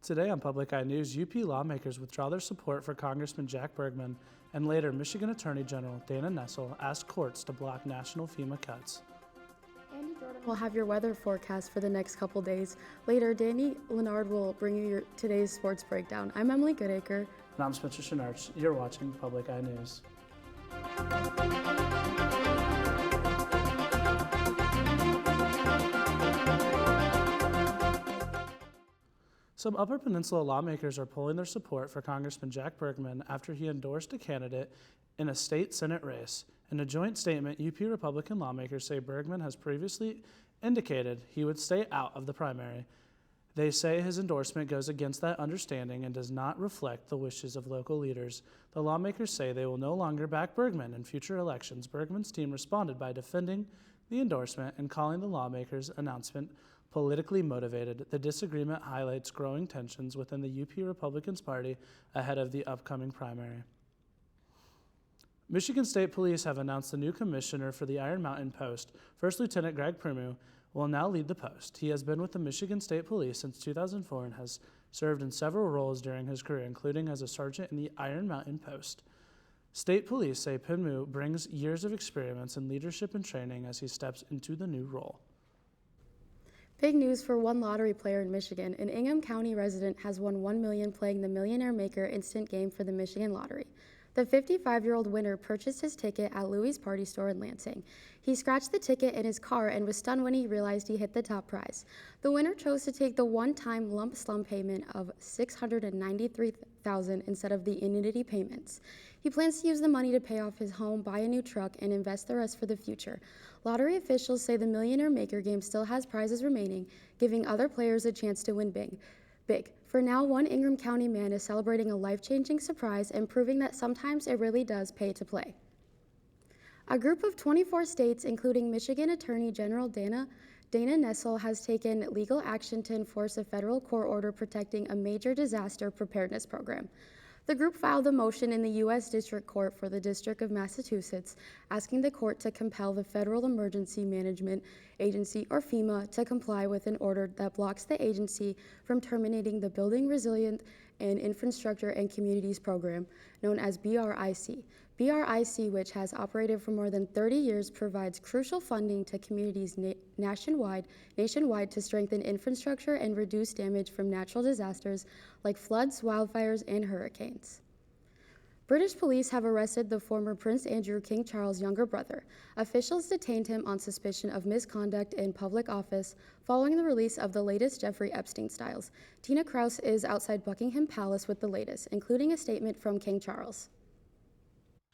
Today on Public Eye News, UP lawmakers withdraw their support for Congressman Jack Bergman, and later Michigan Attorney General Dana Nessel asked courts to block national FEMA cuts. Andy Jordan will have your weather forecast for the next couple days. Later, Danny Leonard will bring you today's sports breakdown. I'm Emily Goodacre. And I'm Spencer Schnarch. You're watching Public Eye News. Some Upper Peninsula lawmakers are pulling their support for Congressman Jack Bergman after he endorsed a candidate in a state Senate race. In a joint statement, UP Republican lawmakers say Bergman has previously indicated he would stay out of the primary. They say his endorsement goes against that understanding and does not reflect the wishes of local leaders. The lawmakers say they will no longer back Bergman in future elections. Bergman's team responded by defending the endorsement and calling the lawmakers' announcement politically motivated. The disagreement highlights growing tensions within the UP Republicans Party ahead of the upcoming primary. Michigan State Police have announced the new commissioner for the Iron Mountain Post. First Lieutenant Greg Prumu will now lead the post. He has been with the Michigan State Police since 2004 and has served in several roles during his career, including as a sergeant in the Iron Mountain Post. State Police say Prumu brings years of experience in leadership and training as he steps into the new role. Big news for one lottery player in Michigan. An Ingham County resident has won $1 million playing the Millionaire Maker instant game for the Michigan Lottery. The 55-year-old winner purchased his ticket at Louis' Party Store in Lansing. He scratched the ticket in his car and was stunned when he realized he hit the top prize. The winner chose to take the one-time lump sum payment of $693,000 instead of the annuity payments. He plans to use the money to pay off his home, buy a new truck, and invest the rest for the future. Lottery officials say the Millionaire Maker game still has prizes remaining, giving other players a chance to win big. For now, one Ingham County man is celebrating a life-changing surprise and proving that sometimes it really does pay to play. A group of 24 states, including Michigan Attorney General Dana Nessel, has taken legal action to enforce a federal court order protecting a major disaster preparedness program. The group filed a motion in the U.S. District Court for the District of Massachusetts, asking the court to compel the Federal Emergency Management Agency, or FEMA, to comply with an order that blocks the agency from terminating the Building Resilient and Infrastructure and Communities Program, known as BRIC. BRIC, which has operated for more than 30 years, provides crucial funding to communities nationwide to strengthen infrastructure and reduce damage from natural disasters like floods, wildfires, and hurricanes. British police have arrested the former Prince Andrew King Charles' younger brother. Officials detained him on suspicion of misconduct in public office following the release of the latest Jeffrey Epstein files. Tina Kraus is outside Buckingham Palace with the latest, including a statement from King Charles.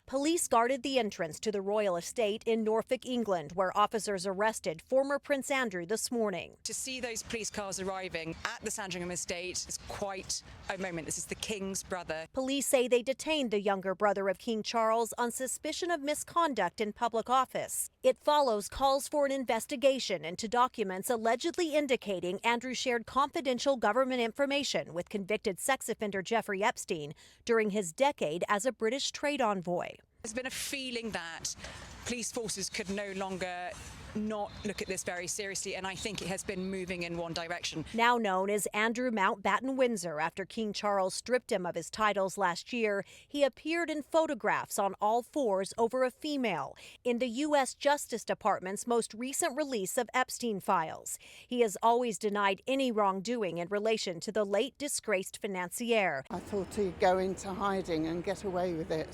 Police guarded the entrance to the royal estate in Norfolk, England, where officers arrested former Prince Andrew this morning. To see those police cars arriving at the Sandringham estate is quite a moment. This is the King's brother. Police say they detained the younger brother of King Charles on suspicion of misconduct in public office. It follows calls for an investigation into documents allegedly indicating Andrew shared confidential government information with convicted sex offender Jeffrey Epstein during his decade as a British trade envoy. There's been a feeling that police forces could no longer not look at this very seriously, and I think it has been moving in one direction. Now known as Andrew Mountbatten Windsor after King Charles stripped him of his titles last year, he appeared in photographs on all fours over a female in the U.S. Justice Department's most recent release of Epstein files. He has always denied any wrongdoing in relation to the late disgraced financier. I thought he'd go into hiding and get away with it.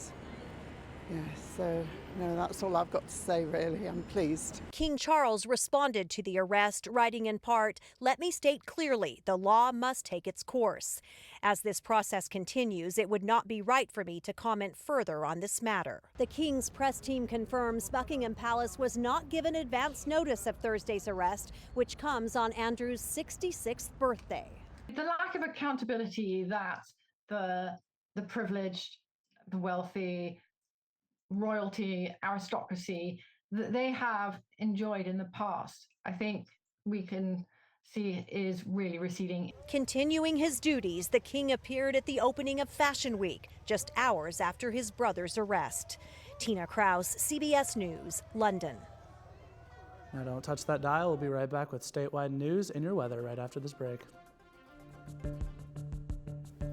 Yeah, so no, that's all I've got to say, really. I'm pleased. King Charles responded to the arrest, writing in part, "Let me state clearly, the law must take its course. As this process continues, it would not be right for me to comment further on this matter." The King's press team confirms Buckingham Palace was not given advance notice of Thursday's arrest, which comes on Andrew's 66th birthday. The lack of accountability that the privileged, the wealthy, royalty, aristocracy that they have enjoyed in the past, I think we can see is really receding. Continuing his duties, the king appeared at the opening of Fashion Week just hours after his brother's arrest. Tina Kraus, CBS News, London. Now don't touch that dial. We'll be right back with statewide news and your weather right after this break.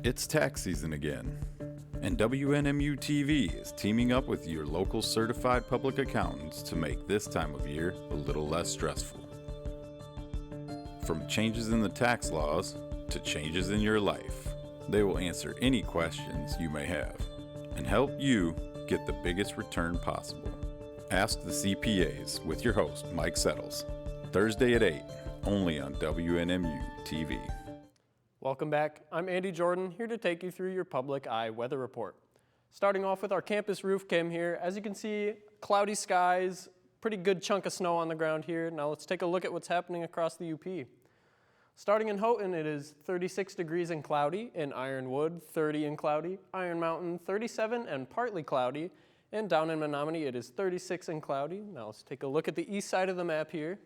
It's tax season again, and WNMU TV is teaming up with your local certified public accountants to make this time of year a little less stressful. From changes in the tax laws to changes in your life, they will answer any questions you may have and help you get the biggest return possible. Ask the CPAs with your host, Mike Settles, Thursday at 8, only on WNMU TV. Welcome back. I'm Andy Jordan, here to take you through your Public Eye weather report. Starting off with our campus roof cam here. As you can see, cloudy skies, pretty good chunk of snow on the ground here. Now let's take a look at what's happening across the UP. Starting in Houghton, it is 36 degrees and cloudy. In Ironwood, 30 and cloudy. Iron Mountain, 37 and partly cloudy. And down in Menominee, it is 36 and cloudy. Now let's take a look at the east side of the map here.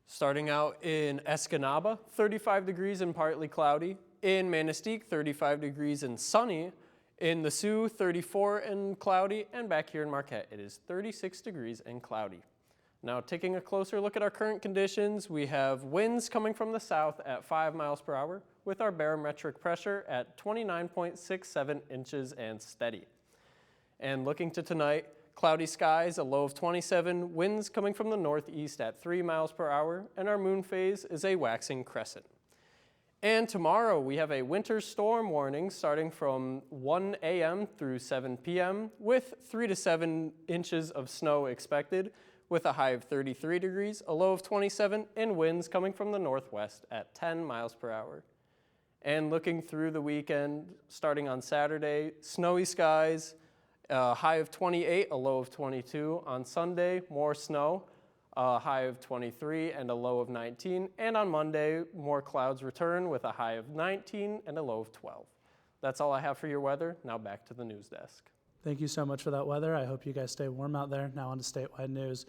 Starting out in Escanaba, 35 degrees and partly cloudy. In Manistee, 35 degrees and sunny. In the Sioux, 34 and cloudy. And back here in Marquette, it is 36 degrees and cloudy. Now taking a closer look at our current conditions, we have winds coming from the south at 5 miles per hour with our barometric pressure at 29.67 inches and steady. And looking to tonight, cloudy skies, a low of 27, winds coming from the northeast at 3 miles per hour, and our moon phase is a waxing crescent. And tomorrow we have a winter storm warning starting from 1 a.m. through 7 p.m. with 3 to 7 inches of snow expected with a high of 33 degrees, a low of 27, and winds coming from the northwest at 10 miles per hour. And looking through the weekend, starting on Saturday, snowy skies, a high of 28, a low of 22. On Sunday, more snow, a high of 23 and a low of 19. And on Monday, more clouds return with a high of 19 and a low of 12. That's all I have for your weather. Now back to the news desk. Thank you so much for that weather. I hope you guys stay warm out there. Now on to statewide news.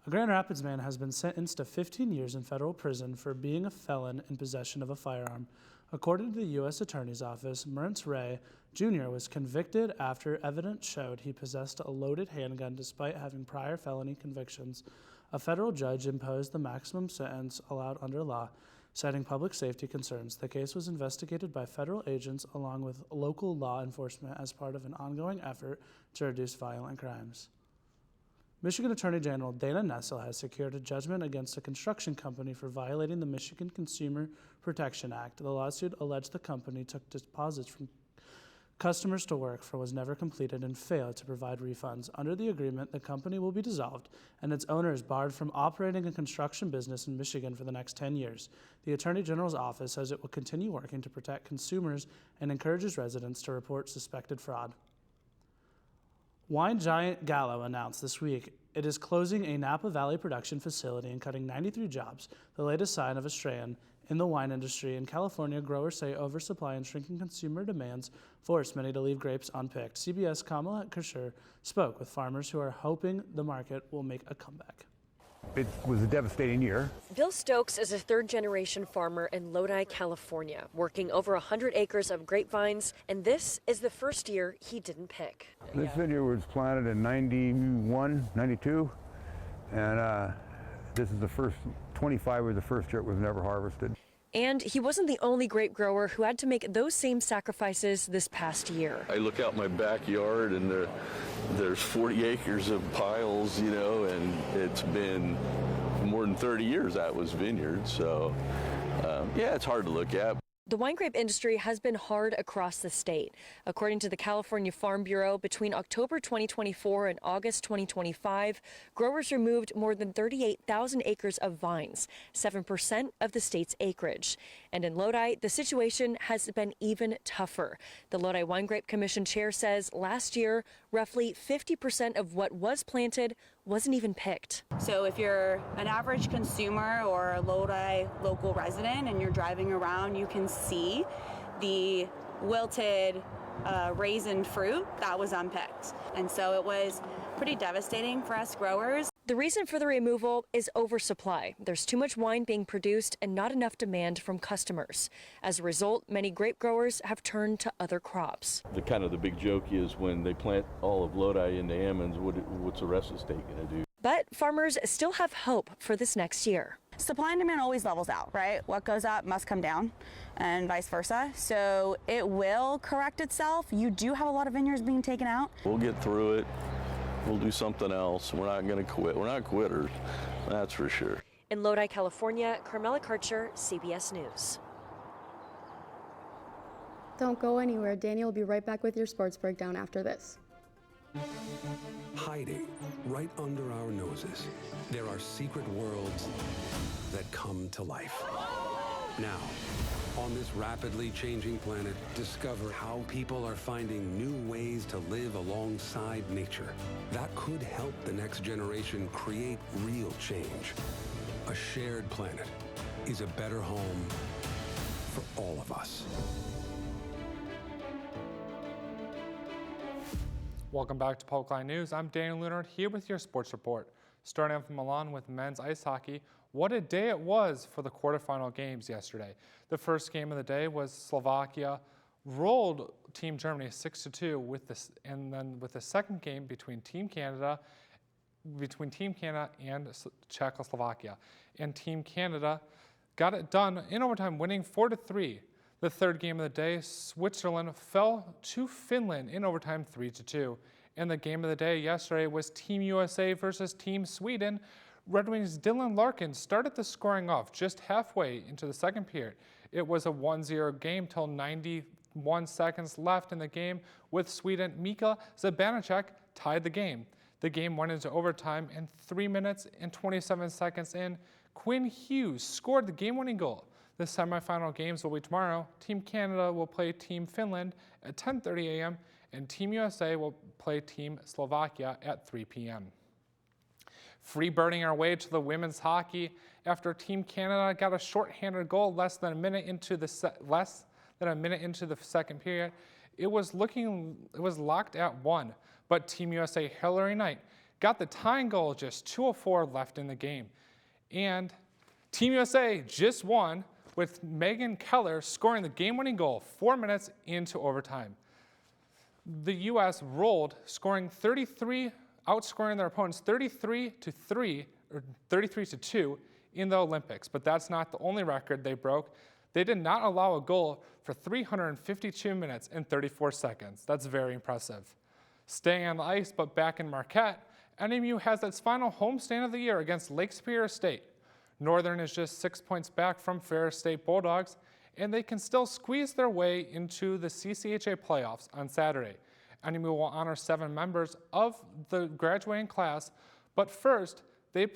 A Grand Rapids man has been sentenced to 15 years in federal prison for being a felon in possession of a firearm. According to the U.S. Attorney's Office, Murntz Ray Jr. was convicted after evidence showed he possessed a loaded handgun despite having prior felony convictions. A federal judge imposed the maximum sentence allowed under law, citing public safety concerns. The case was investigated by federal agents along with local law enforcement as part of an ongoing effort to reduce violent crimes. Michigan Attorney General Dana Nessel has secured a judgment against a construction company for violating the Michigan Consumer Protection Act. The lawsuit alleged the company took deposits from customers to work for was never completed and failed to provide refunds. Under the agreement, the company will be dissolved and its owner is barred from operating a construction business in Michigan for the next 10 years. The Attorney General's office says it will continue working to protect consumers and encourages residents to report suspected fraud. Wine giant Gallo announced this week it is closing a Napa Valley production facility and cutting 93 jobs, the latest sign of a strand in the wine industry. In California, growers say oversupply and shrinking consumer demands force many to leave grapes unpicked. CBS Kamala Kersher spoke with farmers who are hoping the market will make a comeback. It was a devastating year. Bill Stokes is a third-generation farmer in Lodi, California, working over 100 acres of grapevines, and this is the first year he didn't pick. This vineyard was planted in 91, 92, and this is the first, 25 was the first year it was never harvested. And he wasn't the only grape grower who had to make those same sacrifices this past year. I look out my backyard and there's 40 acres of piles, you know, and it's been more than 30 years that was vineyard. So, yeah, it's hard to look at. The wine grape industry has been hard across the state. According to the California Farm Bureau, between October 2024 and August 2025, growers removed more than 38,000 acres of vines, 7% of the state's acreage. And in Lodi, the situation has been even tougher. The Lodi Wine Grape Commission chair says last year, roughly 50% of what was planted wasn't even picked. So if you're an average consumer or a Lodi local resident and you're driving around, you can see the wilted raisin fruit that was unpicked. And so it was pretty devastating for us growers. The reason for the removal is oversupply. There's too much wine being produced and not enough demand from customers. As a result, many grape growers have turned to other crops. The big joke is when they plant all of Lodi into Ammons, what's the rest of the state going to do? But farmers still have hope for this next year. Supply and demand always levels out, right? What goes up must come down and vice versa. So it will correct itself. You do have a lot of vineyards being taken out. We'll get through it. We'll do something else. We're not going to quit. We're not quitters, that's for sure. In Lodi, California, Carmela Karcher, CBS News. Don't go anywhere. Danny will be right back with your sports breakdown after this. Hiding right under our noses, there are secret worlds that come to life. Now, on this rapidly changing planet, discover how people are finding new ways to live alongside nature. That could help the next generation create real change. A shared planet is a better home for all of us. Welcome back to Public Eye News. I'm Daniel Leonard here with your sports report. Starting off in Milan with men's ice hockey, what a day it was for the quarterfinal games yesterday. The first game of the day was Slovakia rolled Team Germany 6-2 and then with the second game between Team Canada and Czechoslovakia. And Team Canada got it done in overtime, winning 4-3. The third game of the day, Switzerland fell to Finland in overtime 3-2. And the game of the day yesterday was Team USA versus Team Sweden. Red Wings' Dylan Larkin started the scoring off just halfway into the second period. It was a 1-0 game till 91 seconds left in the game with Sweden. Mika Zibanejad tied the game. The game went into overtime, and 3 minutes and 27 seconds in, Quinn Hughes scored the game-winning goal. The semifinal games will be tomorrow. Team Canada will play Team Finland at 10:30 a.m. and Team USA will play Team Slovakia at 3 p.m. Free-birding our way to the women's hockey after Team Canada got a shorthanded goal less than a minute into the second period. It was locked at 1, but Team USA Hillary Knight got the tying goal just 2:04 left in the game. And Team USA just won with Megan Keller scoring the game-winning goal 4 minutes into overtime. The U.S. rolled, outscoring their opponents 33-2 in the Olympics, but that's not the only record they broke. They did not allow a goal for 352 minutes and 34 seconds. That's very impressive. Staying on the ice, but back in Marquette, NMU has its final homestand of the year against Lake Superior State. Northern is just 6 points back from Ferris State Bulldogs, and they can still squeeze their way into the CCHA playoffs on Saturday. NMU will honor 7 members of the graduating class, but first, they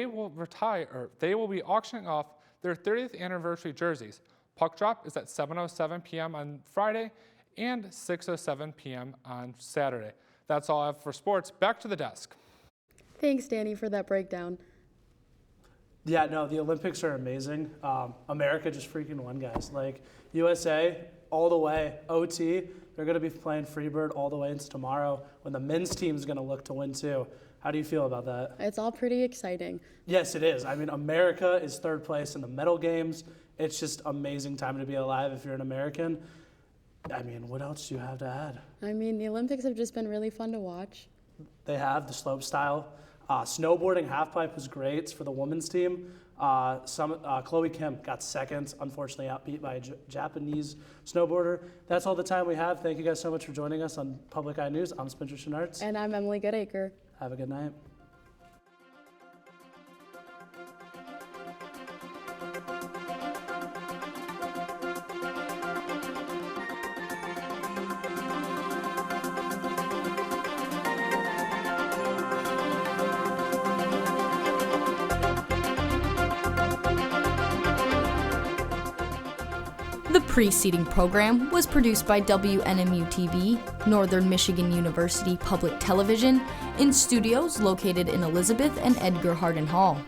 will be auctioning off their 30th anniversary jerseys. Puck drop is at 7:07 p.m. on Friday and 6:07 p.m. on Saturday. That's all I have for sports. Back to the desk. Thanks, Danny, for that breakdown. Yeah, no, the Olympics are amazing. America just freaking won, guys. Like, USA, all the way, OT, they're going to be playing Freebird all the way into tomorrow when the men's team is going to look to win, too. How do you feel about that? It's all pretty exciting. Yes, it is. I mean, America is third place in the medal games. It's just amazing time to be alive if you're an American. I mean, what else do you have to add? I mean, the Olympics have just been really fun to watch. They have the slope style. Snowboarding halfpipe was great for the women's team. Chloe Kim got second, unfortunately outbeat by a Japanese snowboarder. That's all the time we have. Thank you guys so much for joining us on Public Eye News. I'm Spencer Schnartz. And I'm Emily Goodacre. Have a good night. The preceding program was produced by WNMU-TV, Northern Michigan University Public Television, in studios located in Elizabeth and Edgar Hardin Hall.